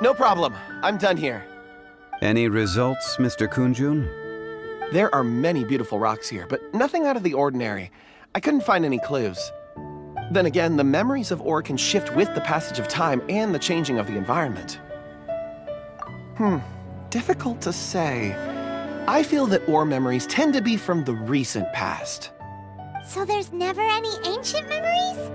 No problem. I'm done here. Any results, Mr. Kunjun? There are many beautiful rocks here, but nothing out of the ordinary. I couldn't find any clues. Then again, the memories of ore can shift with the passage of time and the changing of the environment. Difficult to say. I feel that ore memories tend to be from the recent past. So there's never any ancient memories?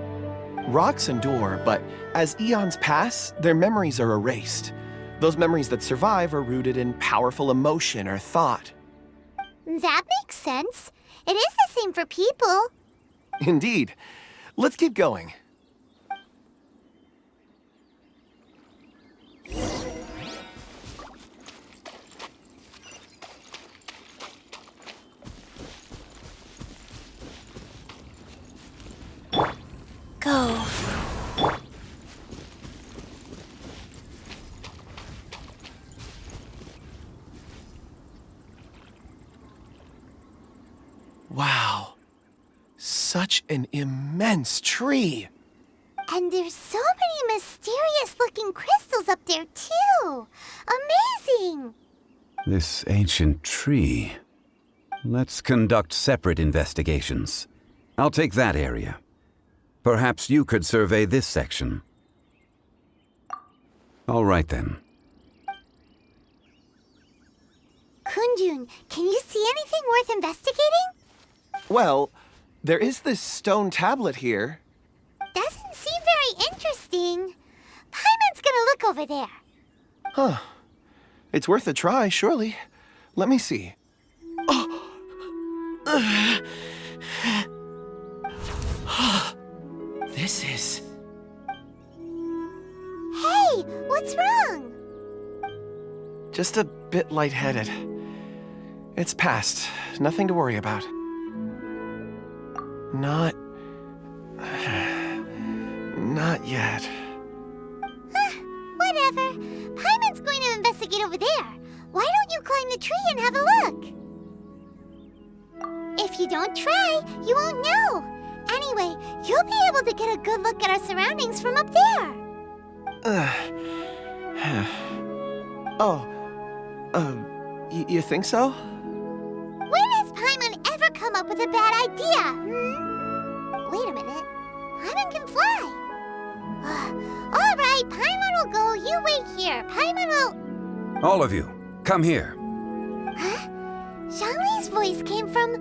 Rocks endure, but as eons pass, their memories are erased. Those memories that survive are rooted in powerful emotion or thought. That makes sense. It is the same for people. Indeed. Let's keep going. Go. Wow. Such an immense tree. And there's so many mysterious-looking crystals up there, too. Amazing! This ancient tree. Let's conduct separate investigations. I'll take that area. Perhaps you could survey this section. All right, then. Kunjun, can you see anything worth investigating? Well, there is this stone tablet here. Doesn't seem very interesting. Paimon's gonna look over there. Huh. It's worth a try, surely. Let me see. This is... Hey, what's wrong? just a bit lightheaded. It's past. Nothing to worry about. Not yet. Whatever. Paimon's going to investigate over there. Why don't you climb the tree and have a look? If you don't try, you won't know. Anyway, you'll be able to get a good look at our surroundings from up there. You think so? When has Paimon ever come up with a bad idea? Wait a minute. Paimon can fly. All right, Paimon will go. You wait here. Paimon will... All of you, come here. Huh? Zhongli's voice came from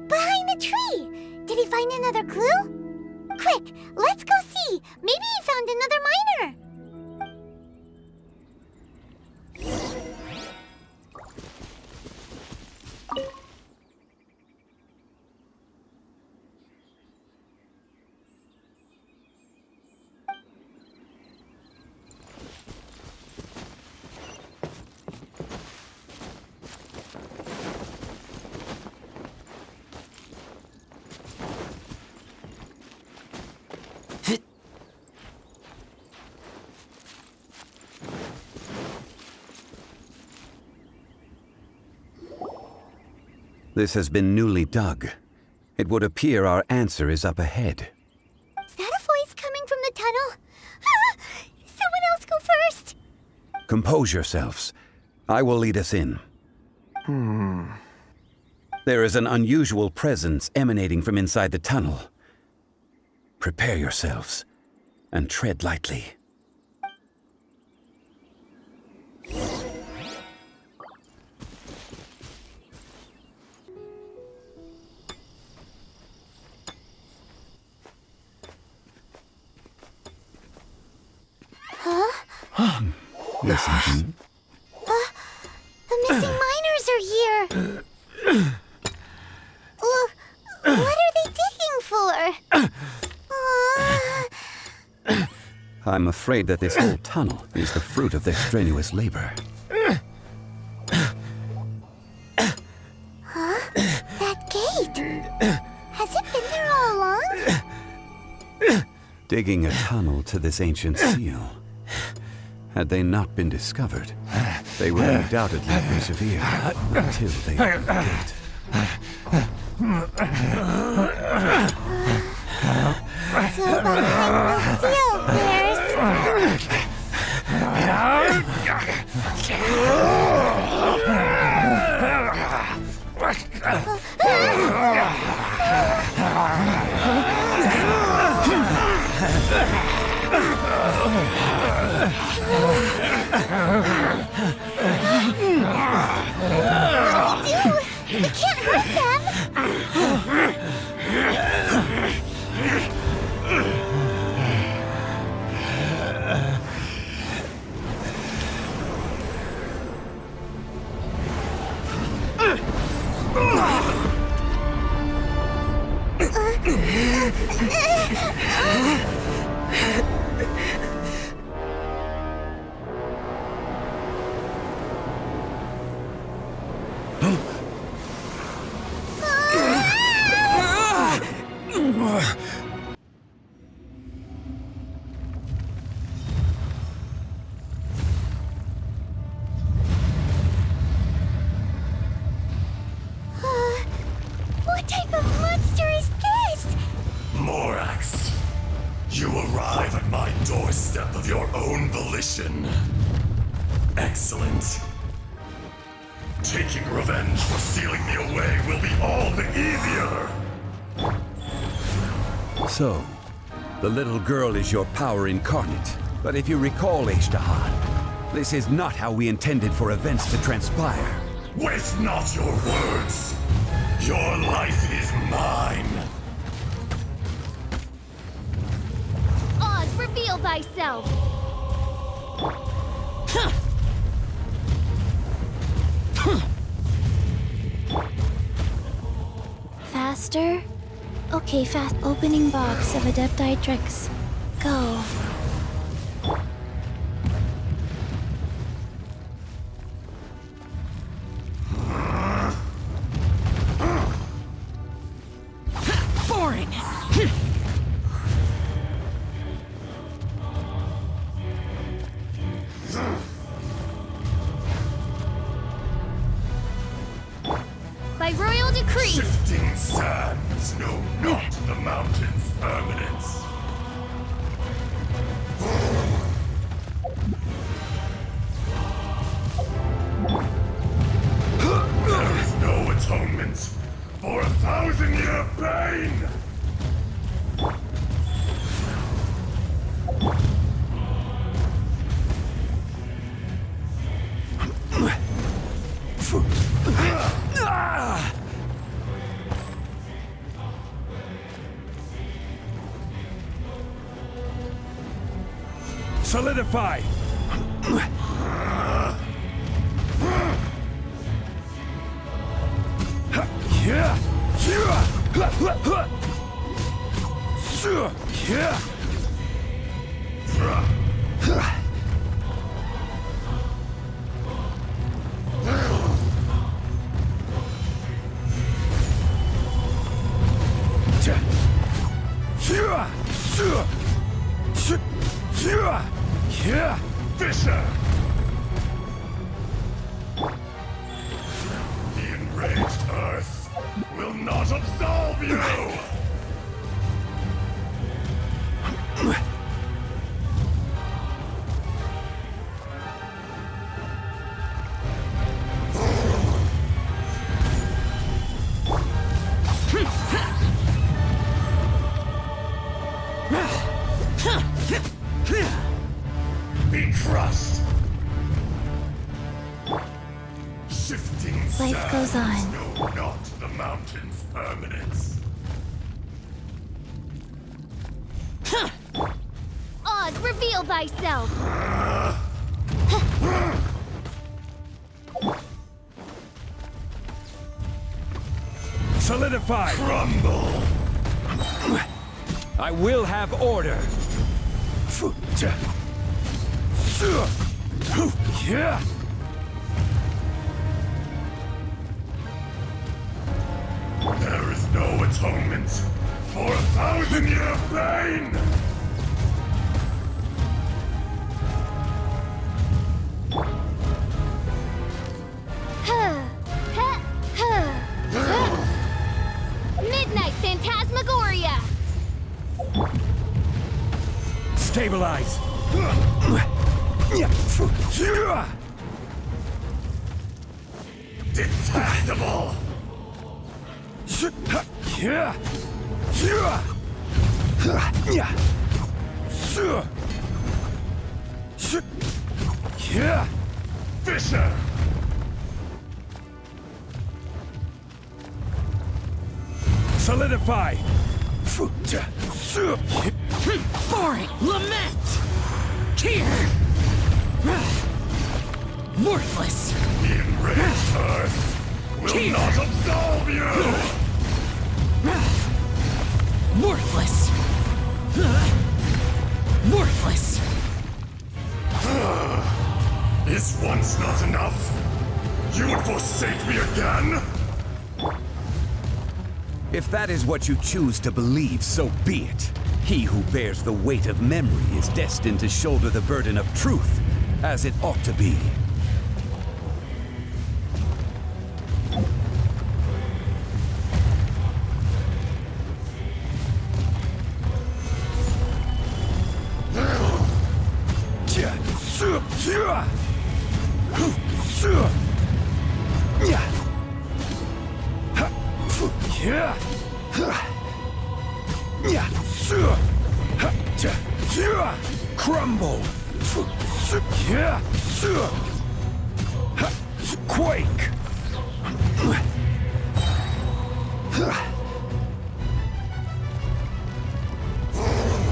behind the tree. Did he find another clue? Quick, let's go see. Maybe he found another miner. This has been newly dug. It would appear our answer is up ahead. Is that a voice coming from the tunnel? Someone else go first. Compose yourselves. I will lead us in. There is an unusual presence emanating from inside the tunnel. Prepare yourselves and tread lightly. Listen. The missing miners are here. What are they digging for? I'm afraid that this whole tunnel is the fruit of their strenuous labor. That gate. Has it been there all along? Digging a tunnel to this ancient seal. Had they not been discovered, they would undoubtedly persevere until they opened the gate. So behind the seal, there's... We can't hurt them! What type of monster is this? Morax, you arrive at my doorstep of your own volition. Excellent. Taking revenge for sealing me away will be all the easier. So, the little girl is your power incarnate. But if you recall, Ishtahan, this is not how we intended for events to transpire. Waste not your words. Your life is mine. Oz, reveal thyself! Faster? Okay, fast. Opening box of Adepti tricks. Go. Boring! By royal decree! Shifting sands know not the mountain's permanence. There is no atonement for 1,000-year pain! Solidify! Fisher! The enraged Earth will not absolve you! Be crushed! Shifting Life goes sands on. know not the mountain's permanence. Oz, reveal thyself! Solidify! Rumble! I will have order! There is no atonement for 1,000-year pain! Midnight Phantasmagoria! Stabilize! Detestable! Fisher! Solidify! Boring! Lament! Tear! Worthless! The enraged earth will not absolve you! Worthless! Worthless! Is once not enough? You would forsake me again? If that is what you choose to believe, so be it. He who bears the weight of memory is destined to shoulder the burden of truth, as it ought to be. Crumble! Quake!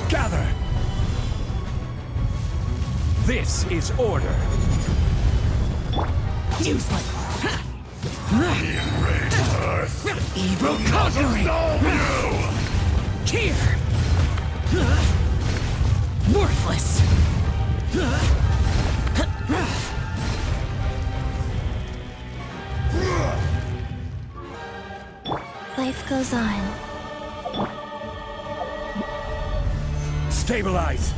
Gather! This is order. Useless! The enraged earth Evil will not conquering! absolve you! Tear! Worthless! Life goes on. Stabilize!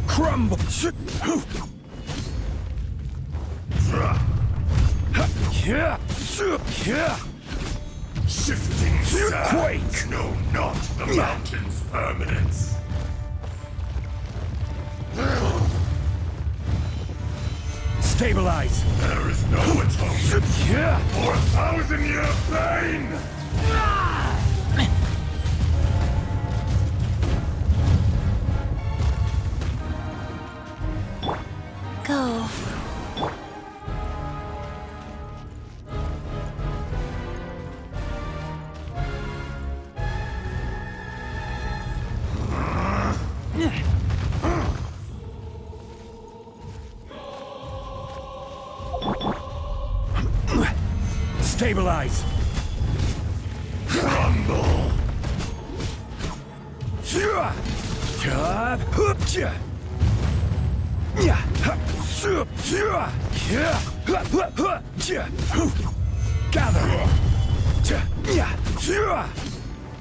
Crumble! Shifting sands Quake! know not the mountain's permanence. Stabilize! There is no atonement for 1,000-year pain! Go. Stabilize! Crumble! Gather!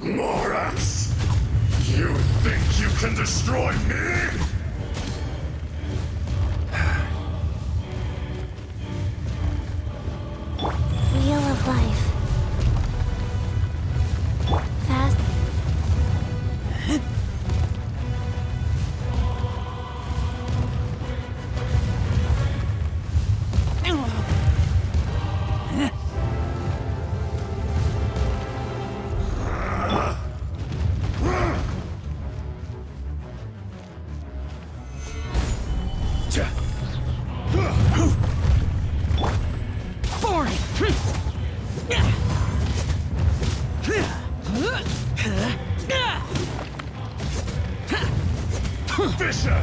Morax! You think you can destroy me? Wheel of life. Fast. Boring! Fisher!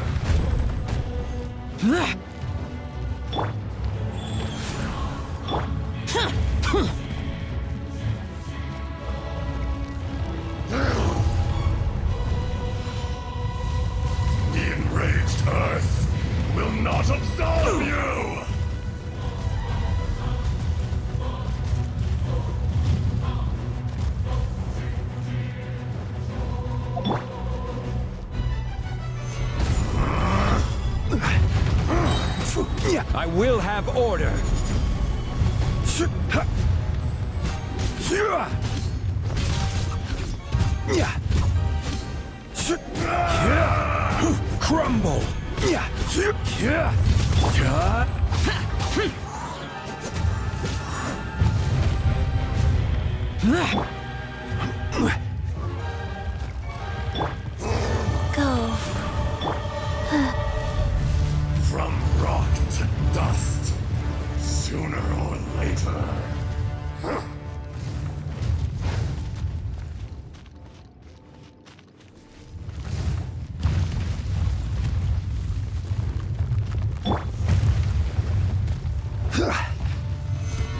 The enraged earth will not absolve you! I will have order. Crumble! Go. From rock to dust, sooner or later.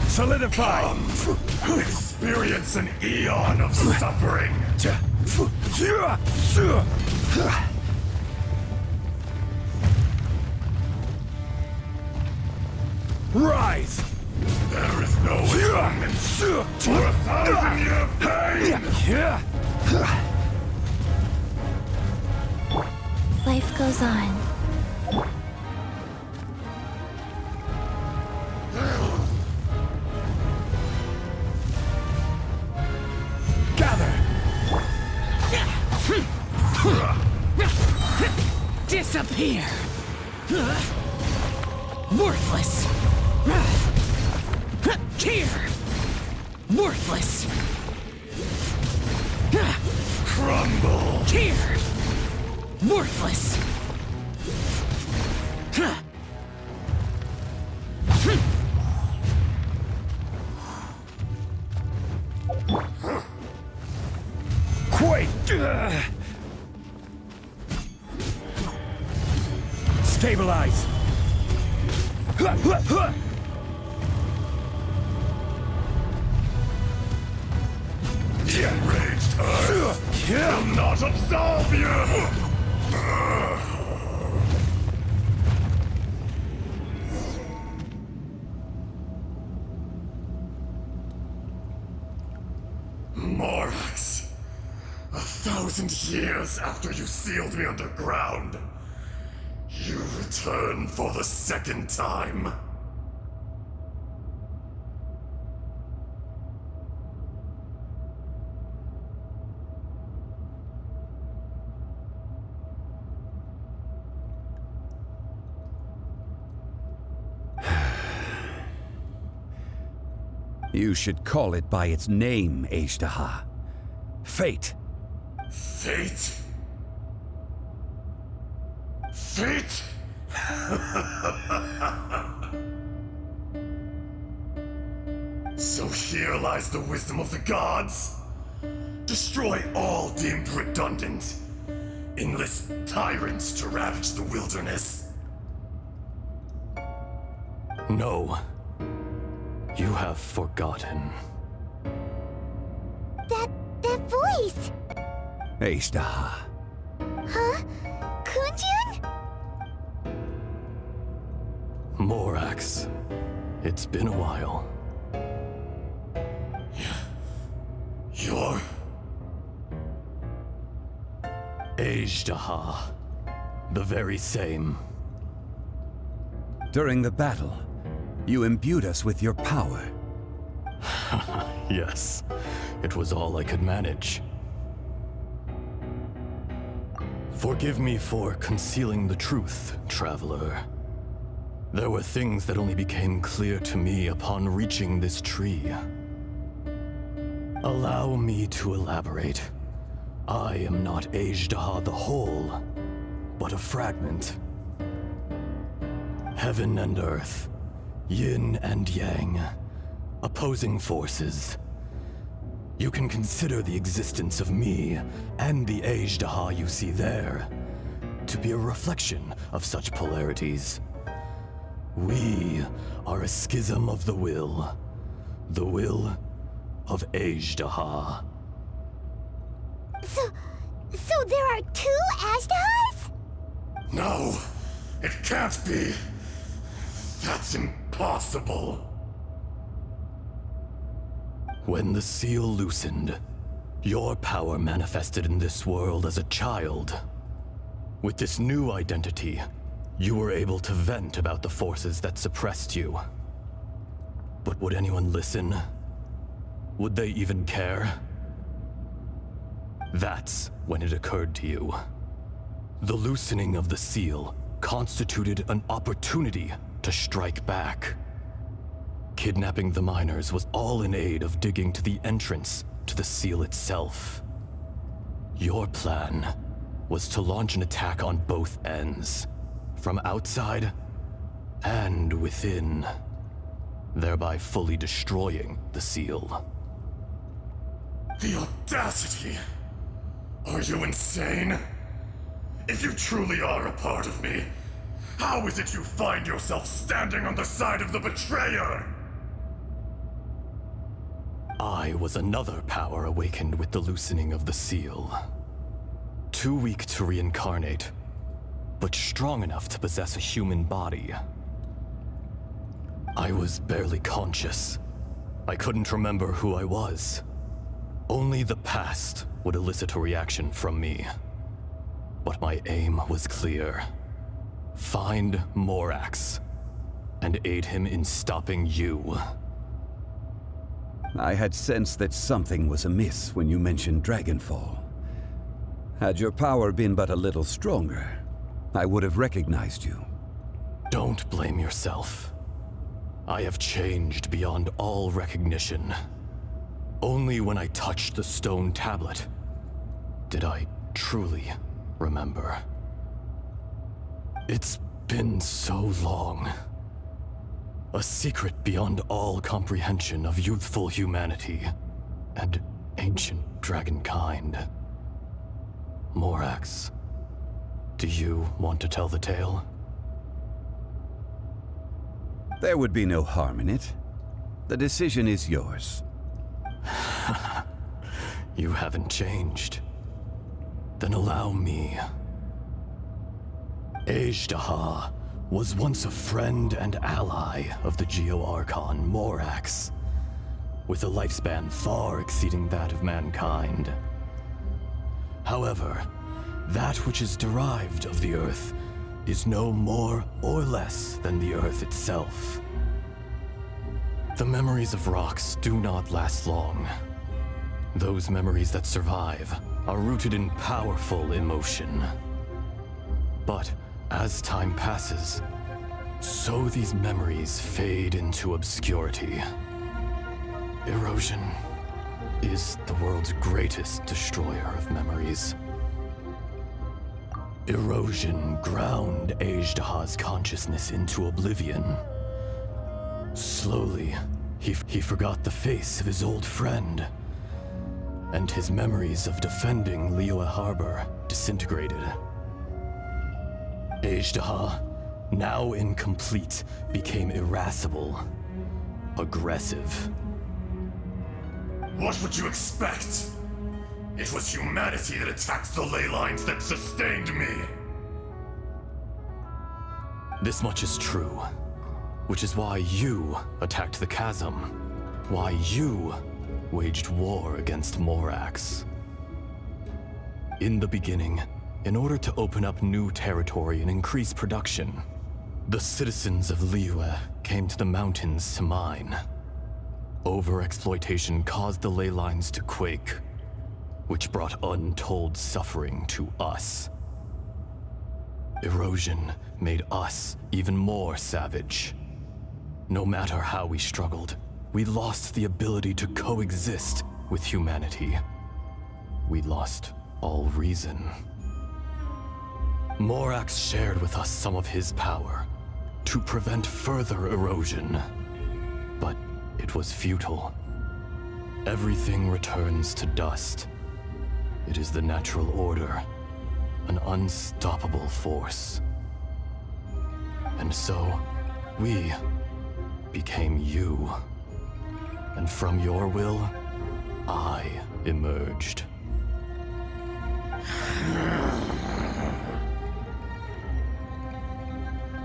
Solidify! Experience an eon of suffering. Rise! There is no atonement for 1,000-year pain! Life goes on. Gather! Disappear! Worthless! Here! Worthless! Crumble! Here! Worthless! Quake! Stabilize! The enraged earth will not absolve you! Morax, 1,000 years after you sealed me underground, you return for the second time. You should call it by its name, Ashtaha. Fate. Fate? Fate? So here lies the wisdom of the gods. Destroy all deemed redundant. Enlist tyrants to ravage the wilderness. No. You have forgotten. That voice! Ashtaha. Huh? Kunjun? Morax. It's been a while. You're... Ashtaha. The very same. During the battle, you imbued us with your power. Yes. It was all I could manage. Forgive me for concealing the truth, traveler. There were things that only became clear to me upon reaching this tree. Allow me to elaborate. I am not Ashtaha the whole, but a fragment. Heaven and earth, yin and yang, opposing forces. You can consider the existence of me and the Ashtaha you see there to be a reflection of such polarities. We are a schism of the will of Ashtaha. So there are two Ashtahas? No, it can't be. That's impossible. When the seal loosened, your power manifested in this world as a child. With this new identity, you were able to vent about the forces that suppressed you. But would anyone listen? Would they even care? That's when it occurred to you. The loosening of the seal constituted an opportunity to strike back. Kidnapping the miners was all in aid of digging to the entrance to the seal itself. Your plan was to launch an attack on both ends, from outside and within, thereby fully destroying the seal. The audacity! Are you insane? If you truly are a part of me, how is it you find yourself standing on the side of the betrayer? I was another power awakened with the loosening of the seal. Too weak to reincarnate, but strong enough to possess a human body. I was barely conscious. I couldn't remember who I was. Only the past would elicit a reaction from me. But my aim was clear. Find Morax and aid him in stopping you. I had sensed that something was amiss when you mentioned Dragonfall. Had your power been but a little stronger, I would have recognized you. Don't blame yourself. I have changed beyond all recognition. Only when I touched the stone tablet did I truly remember. It's been so long. A secret beyond all comprehension of youthful humanity and ancient dragonkind. Morax, do you want to tell the tale? There would be no harm in it. The decision is yours. You haven't changed. Then allow me. Ajdaha was once a friend and ally of the Geo-Archon Morax, with a lifespan far exceeding that of mankind. However, that which is derived of the Earth is no more or less than the Earth itself. The memories of rocks do not last long. Those memories that survive are rooted in powerful emotion. But as time passes, so these memories fade into obscurity. Erosion is the world's greatest destroyer of memories. Erosion ground Ajdaha's consciousness into oblivion. Slowly, he forgot the face of his old friend, and his memories of defending Liyue Harbor disintegrated. Ajdaha, now incomplete, became irascible, aggressive. What would you expect? It was humanity that attacked the ley lines that sustained me. This much is true, which is why you attacked the chasm, why you waged war against Morax. In the beginning, in order to open up new territory and increase production, the citizens of Liyue came to the mountains to mine. Overexploitation caused the ley lines to quake, which brought untold suffering to us. Erosion made us even more savage. No matter how we struggled, we lost the ability to coexist with humanity. We lost all reason. Morax shared with us some of his power to prevent further erosion, but it was futile. Everything returns to dust. It is the natural order, an unstoppable force. And so, we became you. And from your will, I emerged.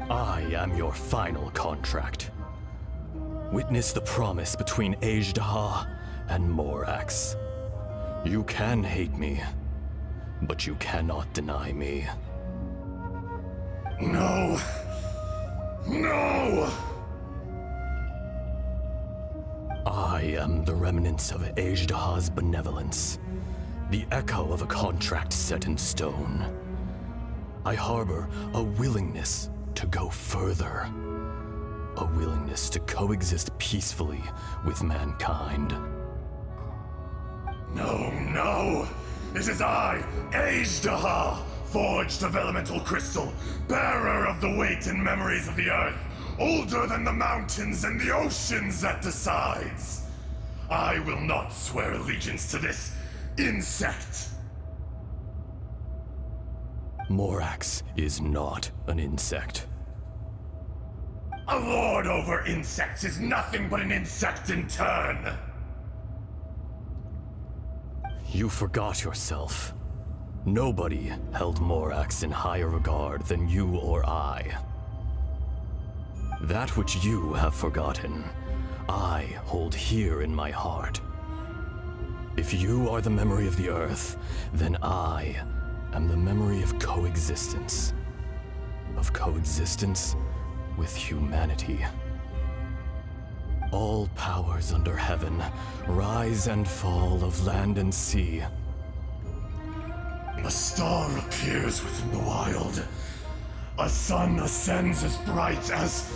I am your final contract. Witness the promise between Ajdaha and Morax. You can hate me, but you cannot deny me. No! No! I am the remnants of Ajdaha's benevolence, the echo of a contract set in stone. I harbor a willingness to go further, a willingness to coexist peacefully with mankind. No, no! It is I, Ajdaha, forged of elemental crystal, bearer of the weight and memories of the earth, older than the mountains and the oceans that decides. I will not swear allegiance to this insect. Morax is not an insect. A lord over insects is nothing but an insect in turn. You forgot yourself. Nobody held Morax in higher regard than you or I. That which you have forgotten, I hold here in my heart. If you are the memory of the earth, then I am the memory of coexistence. Of coexistence with humanity. All powers under heaven, rise and fall of land and sea. A star appears within the wild. A sun ascends as bright as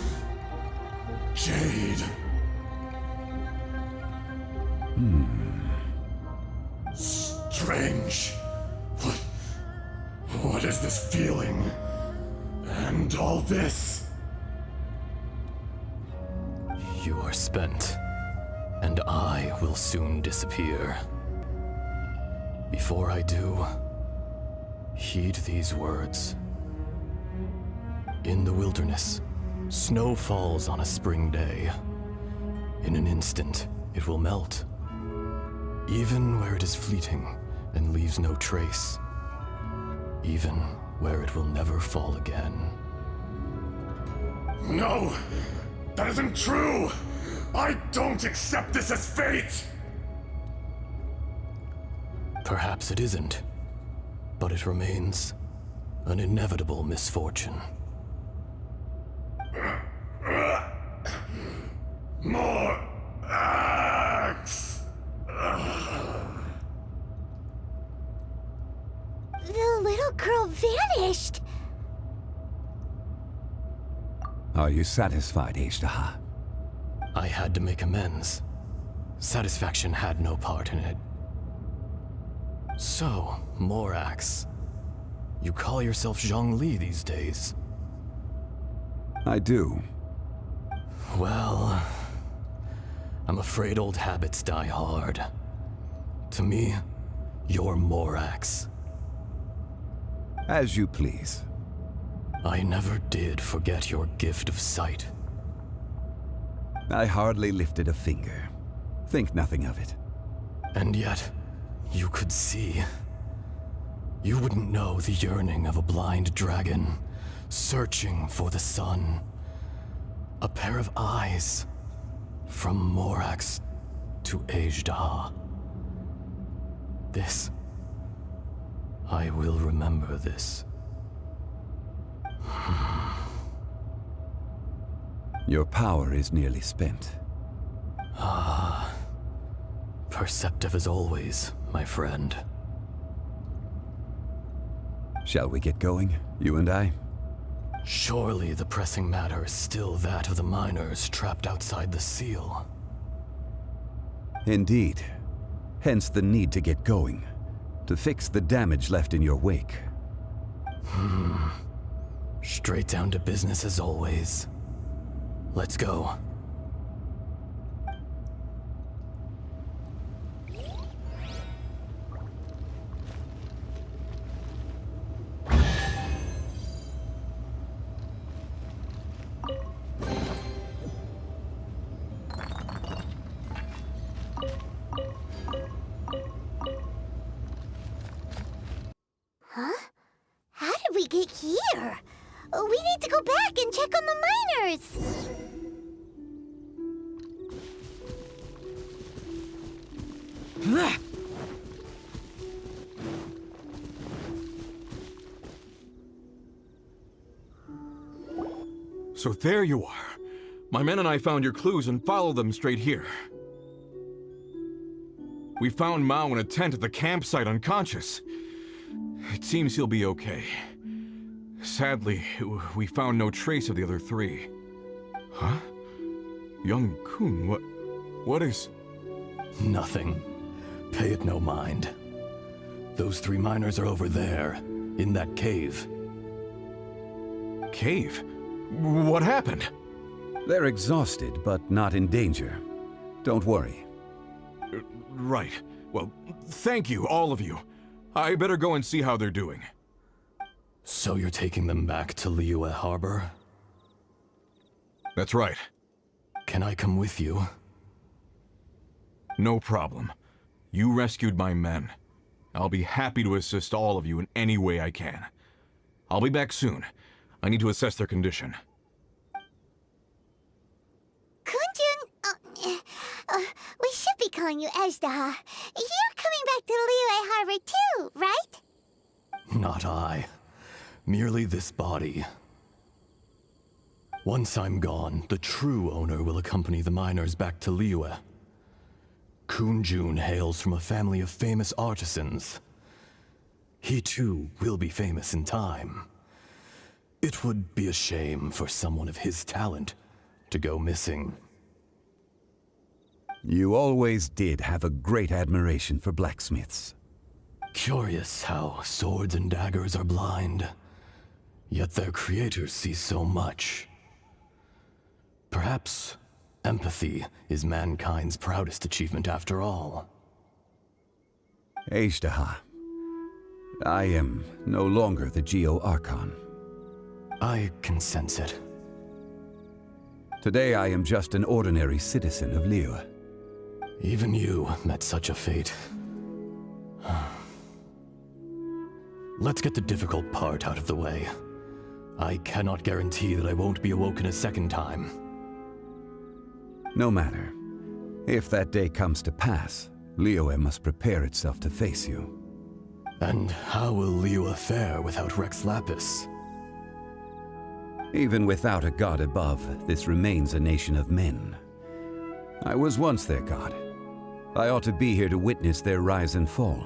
jade. Strange. What is this feeling? And all this? You are spent, and I will soon disappear. Before I do, heed these words. In the wilderness, snow falls on a spring day. In an instant, it will melt. Even where it is fleeting and leaves no trace. Even where it will never fall again. No! That isn't true! I don't accept this as fate! Perhaps it isn't, but it remains an inevitable misfortune. More axe! The little girl vanished! Are you satisfied, Ajdaha? I had to make amends. Satisfaction had no part in it. So, Morax, you call yourself Zhongli these days? I do. Well, I'm afraid old habits die hard. To me, you're Morax. As you please. I never did forget your gift of sight. I hardly lifted a finger. Think nothing of it. And yet, you could see. You wouldn't know the yearning of a blind dragon, searching for the sun. A pair of eyes, from Morax to Ajdaha. This, I will remember this. Your power is nearly spent. Perceptive as always, my friend. Shall we get going, you and I? Surely the pressing matter is still that of the miners trapped outside the seal. Indeed. Hence the need to get going. To fix the damage left in your wake. Straight down to business as always. Let's go. Huh? How did we get here? We need to go back and check on the miners! So there you are. My men and I found your clues and followed them straight here. We found Mao in a tent at the campsite unconscious. It seems he'll be okay. Sadly, we found no trace of the other three. Huh? Young Kun, what is... Nothing. Pay it no mind. Those 3 miners are over there, in that cave. Cave? What happened? They're exhausted, but not in danger. Don't worry. Right. Well, thank you, all of you. I better go and see how they're doing. So you're taking them back to Liyue Harbor? That's right. Can I come with you? No problem. You rescued my men. I'll be happy to assist all of you in any way I can. I'll be back soon. I need to assess their condition. Kunjun, we should be calling you Ezda. You're coming back to Liyue Harbor too, right? Not I. Merely this body. Once I'm gone, the true owner will accompany the miners back to Liyue. Kunjun hails from a family of famous artisans. He too will be famous in time. It would be a shame for someone of his talent to go missing. You always did have a great admiration for blacksmiths. Curious how swords and daggers are blind, yet their creators see so much. Perhaps empathy is mankind's proudest achievement after all. Ejdaha, I am no longer the Geo-Archon. I can sense it. Today I am just an ordinary citizen of Liyue. Even you met such a fate. Let's get the difficult part out of the way. I cannot guarantee that I won't be awoken a second time. No matter. If that day comes to pass, Liyue must prepare itself to face you. And how will Liyue fare without Rex Lapis? Even without a god above, this remains a nation of men. I was once their god. I ought to be here to witness their rise and fall.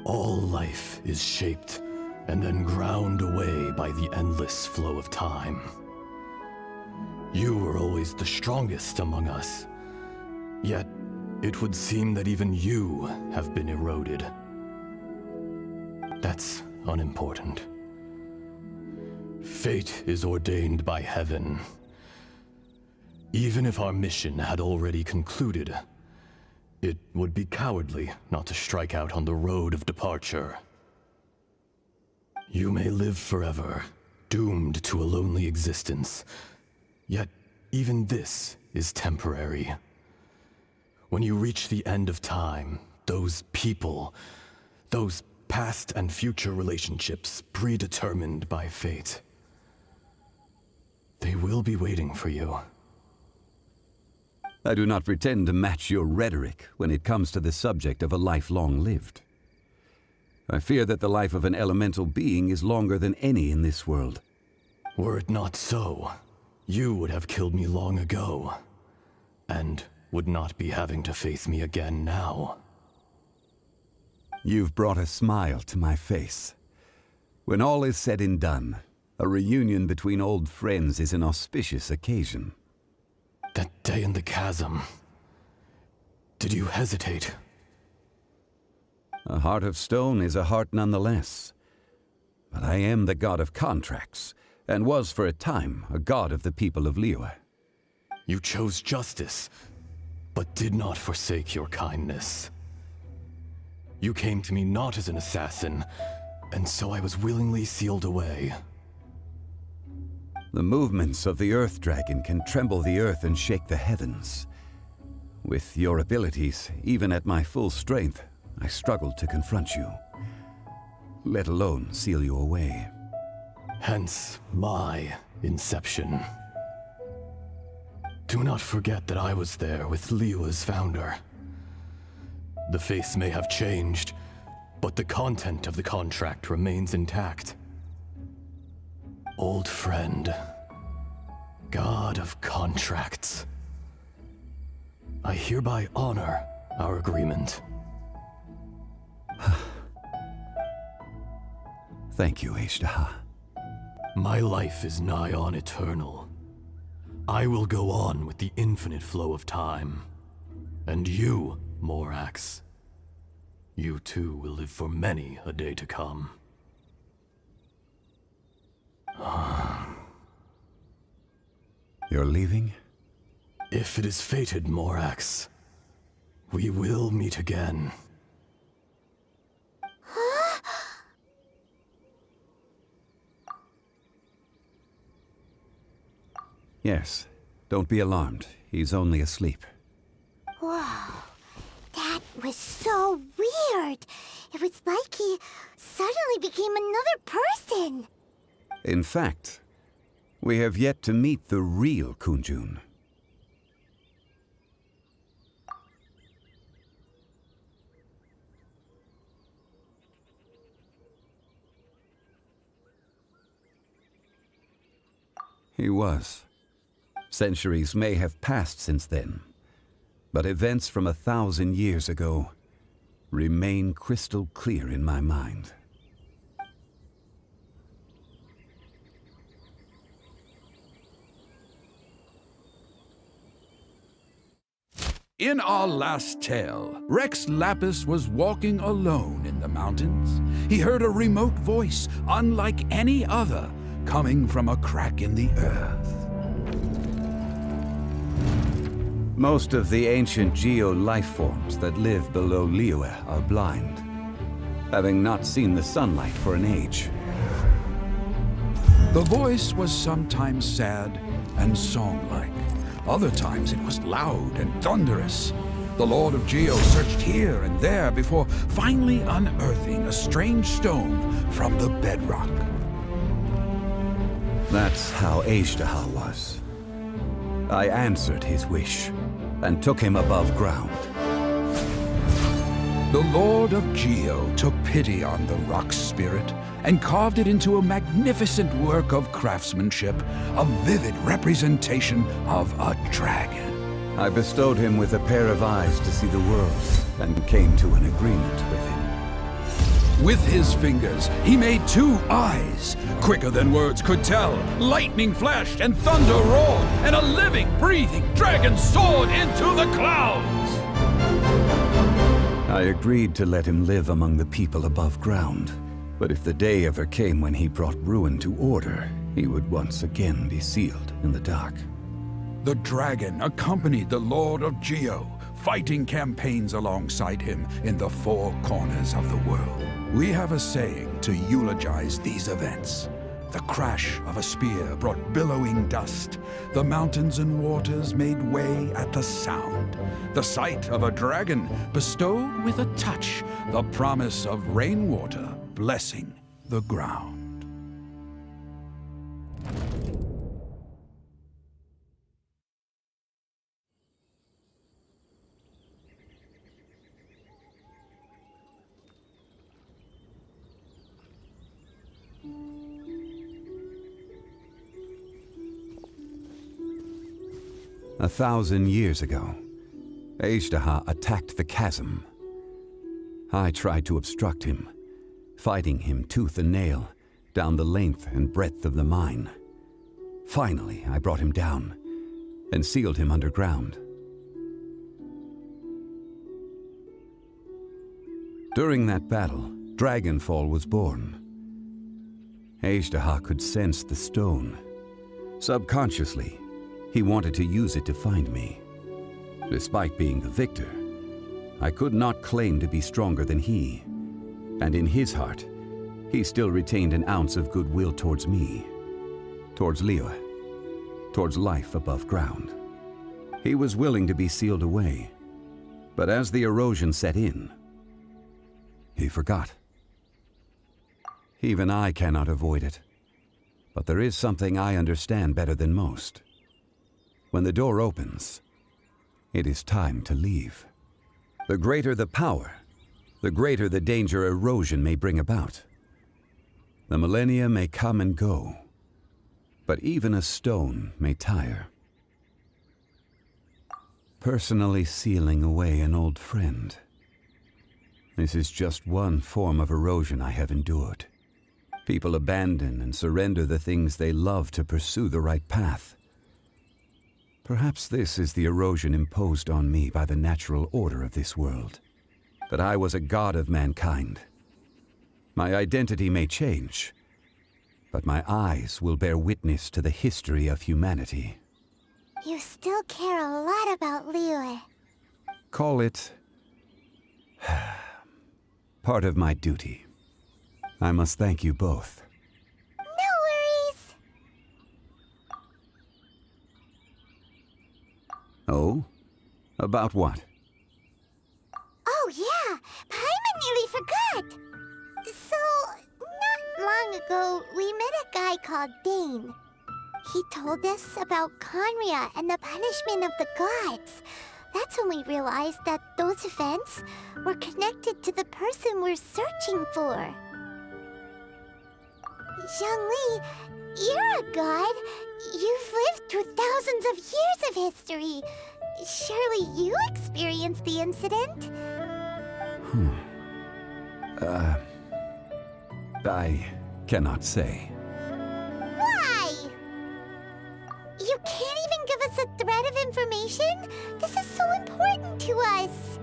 All life is shaped and then ground away by the endless flow of time. You were always the strongest among us. Yet, it would seem that even you have been eroded. That's unimportant. Fate is ordained by heaven. Even if our mission had already concluded, it would be cowardly not to strike out on the road of departure. You may live forever, doomed to a lonely existence. Yet, even this is temporary. When you reach the end of time, those people, those past and future relationships predetermined by fate, they will be waiting for you. I do not pretend to match your rhetoric when it comes to the subject of a life long lived. I fear that the life of an elemental being is longer than any in this world. Were it not so, you would have killed me long ago, and would not be having to face me again now. You've brought a smile to my face. When all is said and done, a reunion between old friends is an auspicious occasion. That day in the chasm, did you hesitate? A heart of stone is a heart nonetheless. But I am the god of contracts, and was for a time a god of the people of Liyue. You chose justice, but did not forsake your kindness. You came to me not as an assassin, and so I was willingly sealed away. The movements of the Earth Dragon can tremble the earth and shake the heavens. With your abilities, even at my full strength, I struggled to confront you, let alone seal you away. Hence my inception. Do not forget that I was there with Liyue's founder. The face may have changed, but the content of the contract remains intact. Old friend, god of contracts, I hereby honor our agreement. Thank you, Ishtaha. My life is nigh on eternal. I will go on with the infinite flow of time. And you, Morax, you too will live for many a day to come. You're leaving? If it is fated, Morax, we will meet again. Yes. Don't be alarmed. He's only asleep. Whoa. That was so weird. It was like he suddenly became another person. In fact, we have yet to meet the real Kunjun. He was. Centuries may have passed since then, but events from 1,000 years ago remain crystal clear in my mind. In our last tale, Rex Lapis was walking alone in the mountains. He heard a remote voice, unlike any other, coming from a crack in the earth. Most of the ancient geo-life forms that live below Liyue are blind, having not seen the sunlight for an age. The voice was sometimes sad and song-like. Other times it was loud and thunderous. The Lord of Geo searched here and there before finally unearthing a strange stone from the bedrock. That's how Ishtaha was. I answered his wish and took him above ground. The Lord of Geo took pity on the rock spirit and carved it into a magnificent work of craftsmanship, a vivid representation of a dragon. I bestowed him with a pair of eyes to see the world and came to an agreement with him. With his fingers, he made 2 eyes. Quicker than words could tell, lightning flashed and thunder roared, and a living, breathing dragon soared into the clouds. I agreed to let him live among the people above ground. But if the day ever came when he brought ruin to order, he would once again be sealed in the dark. The dragon accompanied the Lord of Geo, fighting campaigns alongside him in the 4 corners of the world. We have a saying to eulogize these events. The crash of a spear brought billowing dust. The mountains and waters made way at the sound. The sight of a dragon bestowed with a touch the promise of rainwater blessing the ground. A 1,000 years ago, Ishtaha attacked the chasm. I tried to obstruct him, fighting him tooth and nail down the length and breadth of the mine. Finally, I brought him down and sealed him underground. During that battle, Dragonfall was born. Ishtaha could sense the stone. Subconsciously, he wanted to use it to find me. Despite being the victor, I could not claim to be stronger than he. And in his heart, he still retained an ounce of goodwill towards me, towards Liyue, towards life above ground. He was willing to be sealed away, but as the erosion set in, he forgot. Even I cannot avoid it, but there is something I understand better than most. When the door opens, it is time to leave. The greater the power, the greater the danger erosion may bring about. The millennia may come and go, but even a stone may tire. Personally sealing away an old friend. This is just one form of erosion I have endured. People abandon and surrender the things they love to pursue the right path. Perhaps this is the erosion imposed on me by the natural order of this world. That I was a god of mankind. My identity may change, but my eyes will bear witness to the history of humanity. You still care a lot about Liyue. Call it part of my duty. I must thank you both. No worries. Oh? About what? Oh yeah, Paimon nearly forgot. So, not long ago, we met a guy called Dane. He told us about Conria and the punishment of the gods. That's when we realized that those events were connected to the person we're searching for. Zhongli, you're a god. You've lived through thousands of years of history. Surely you experienced the incident? I cannot say. Why? You can't even give us a thread of information? This is so important to us.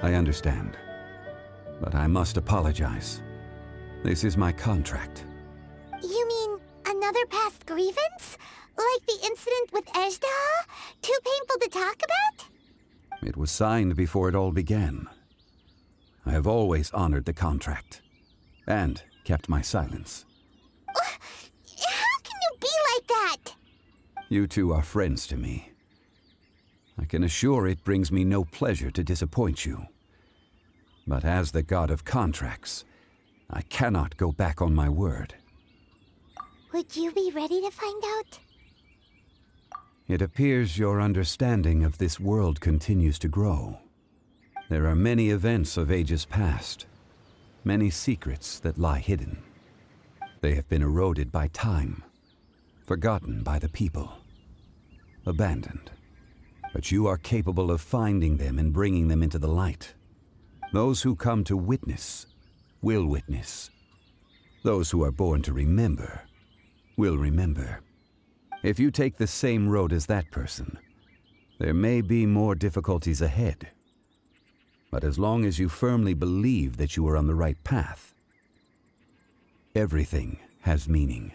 I understand. But I must apologize. This is my contract. You mean another past grievance? Like the incident with Ejdah? Too painful to talk about? It was signed before it all began. I have always honored the contract. And kept my silence. How can you be like that? You two are friends to me. I can assure it brings me no pleasure to disappoint you. But as the god of contracts, I cannot go back on my word. Would you be ready to find out? It appears your understanding of this world continues to grow. There are many events of ages past, many secrets that lie hidden. They have been eroded by time, forgotten by the people, abandoned. But you are capable of finding them and bringing them into the light. Those who come to witness will witness. Those who are born to remember will remember. If you take the same road as that person, there may be more difficulties ahead. But as long as you firmly believe that you are on the right path, everything has meaning.